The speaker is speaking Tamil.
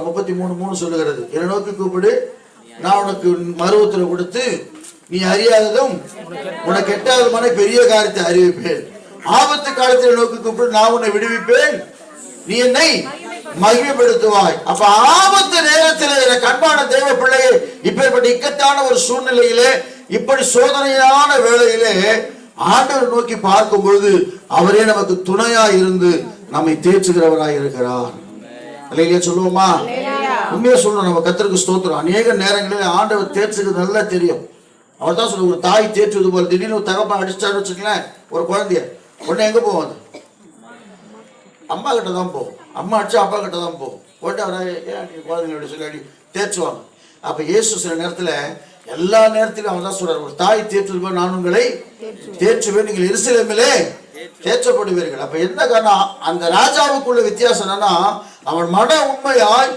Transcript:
33:3 சொல்லுகிறது, என்னை நோக்கி கூப்பிடு, நான் உனக்கு மறுவுத்தரவு கொடுத்து நீ அறியாததும் உனக்கு எட்டாததுமான பெரிய காரியத்தை அறிவிப்பேன். ஆபத்து காலத்தில் நோக்கி கூப்பிடு, நான் உன்னை விடுவிப்பேன், நீ என்னை மகிமைப்படுத்துவாய். அப்ப ஆபத்து நேரத்தில் எனக்கு அன்பான தேவ பிள்ளையே, இப்பேற்பட்ட இக்கட்டான ஒரு சூழ்நிலையிலே, இப்படி சோதனையான வேளையிலே ஆண்டவர் நோக்கி பார்க்கும் பொழுது அவரே நமக்கு துணையா இருந்து நம்மை தேற்றுகிறவராய் இருக்கிறார். இல்லையா சொல்லுவோமா? உண்மையா சொல்லணும். நம்ம கர்த்தருக்கு ஸ்தோத்திரம். அநேக நேரங்களில் ஆண்டவர் தேற்றுகிறது நல்லா தெரியும். அவர் தான் சொல்ல, ஒரு தாய் தேற்றுவது போல. திடீர்னு ஒரு தகப்பன் அடிச்சான்னு வச்சுக்கலாம் ஒரு குழந்தைய, உடனே எங்க போவாது? அம்மா கிட்ட தான் போகும். அம்மா அடிச்சா அப்பா கிட்ட தான் போகும். உடனே அவரை குழந்தைங்களோட சொல்லி அடி தேற்றுவாங்க. அப்ப இயேசு சில நேரத்துல, எல்லா நேரத்திலும் அவன் தான் சொல்றாரு, ஒரு தாய் தேற்றுவது போல நான் உங்களை தேற்றுவேன், நீங்கள் எருசலேமிலே தேற்றப்படுவீர்கள். அப்ப என்ன காரணம்? அந்த ராஜாவுக்குள்ள வித்தியாசம் என்னன்னா, அவன் மன உண்மையாய்